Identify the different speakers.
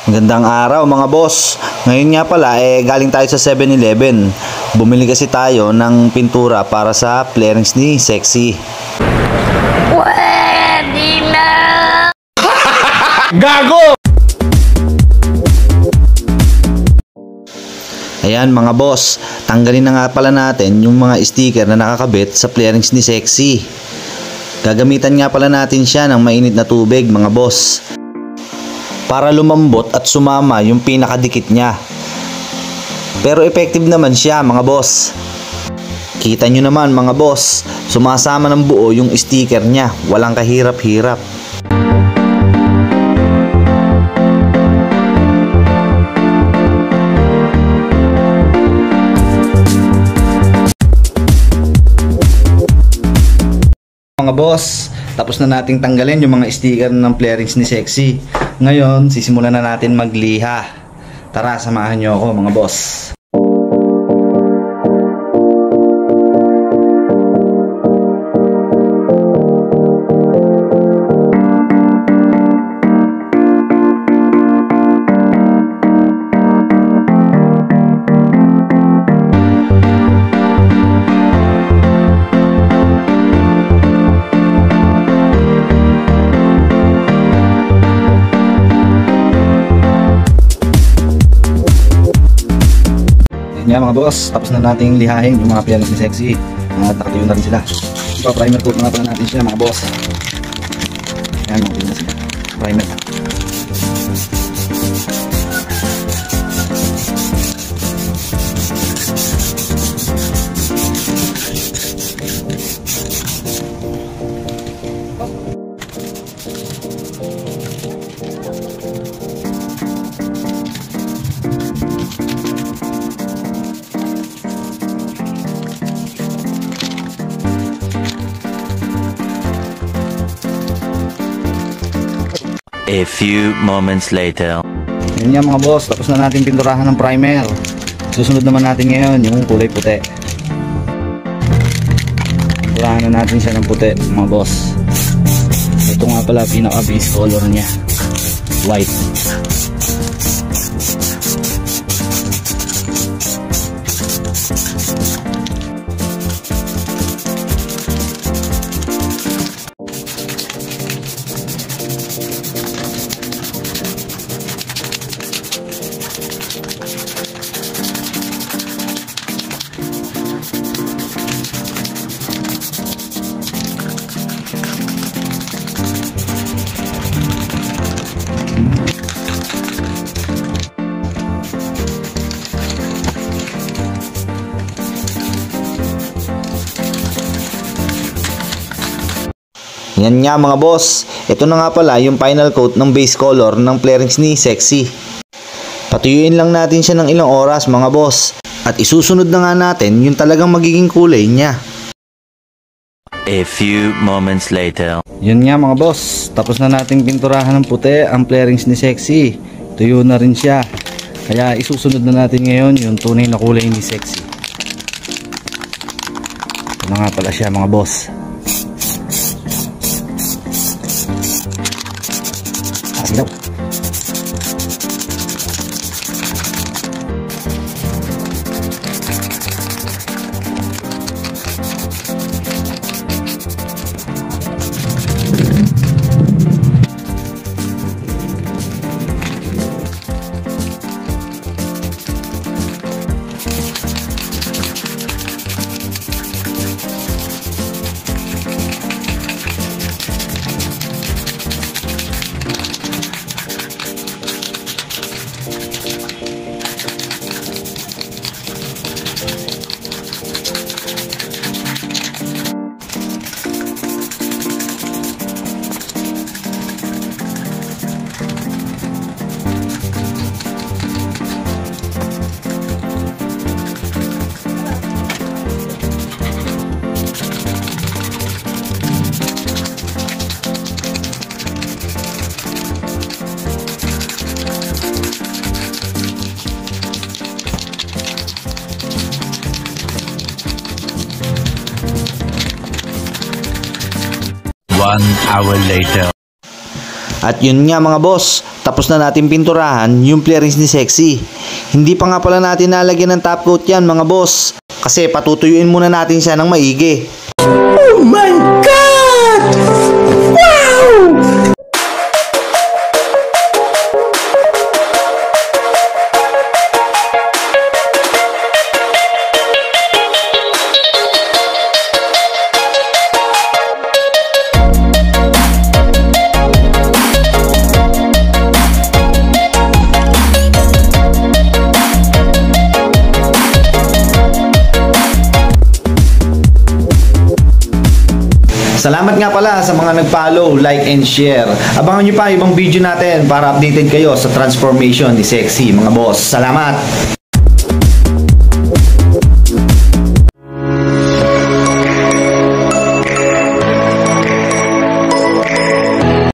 Speaker 1: Magandang araw mga boss. Ngayon nga pala galing tayo sa 7-Eleven. Bumili kasi tayo ng pintura para sa flarings ni Sexy.
Speaker 2: Pwede na!
Speaker 1: Gago! Ayan mga boss, tanggalin na nga pala natin yung mga sticker na nakakabit sa flarings ni Sexy. Gagamitan nga pala natin siya ng mainit na tubig mga boss, para lumambot at sumama yung pinakadikit niya. Pero effective naman siya mga boss. Kita nyo naman mga boss, sumasama ng buo yung sticker niya, walang kahirap-hirap. Mga boss, tapos na nating tanggalin yung mga sticker ng flarings ni Sexy. Ngayon, sisimulan na natin magliha. Tara, samahan nyo ako mga boss. Yan mga boss, tapos na nating lihahin yung mga flarings ni Sexy. Nakatayo na rin sila. Primer coat na pala natin siya mga boss. Yan, mga na sila. Primer.
Speaker 3: A few moments later.
Speaker 1: Yan yan mga boss, tapos na natin pinturahan ng primer. Susunod naman natin ngayon yung kulay puti. Pinturahan na natin siya ng puti mga boss. Ito nga pala pinaka base color niya, white. Yan nga mga boss, ito na nga pala yung final coat ng base color ng flarings ni Sexy. Patuyuin lang natin siya ng ilang oras mga boss, at isusunod na nga natin yung talagang magiging kulay niya.
Speaker 3: A few moments later.
Speaker 1: Yun nga mga boss, tapos na nating pinturahan ng puti ang flarings ni Sexy. Tuyo na rin siya, kaya isusunod na natin ngayon yung tunay na kulay ni Sexy. Ito na nga pala siya mga boss. Daw.
Speaker 3: One hour later.
Speaker 1: At yun nga mga boss, tapos na natin pinturahan yung flare rings ni Sexy. Hindi pa nga pala natin nalagyan ng top coat yan mga boss, kasi patutuyuin muna natin siya ng maigi.
Speaker 2: Oh my God! Wow!
Speaker 1: Salamat nga pala sa mga nag-follow, like, and share. Abangan nyo pa ibang video natin para updated kayo sa transformation ni Sexy mga boss. Salamat!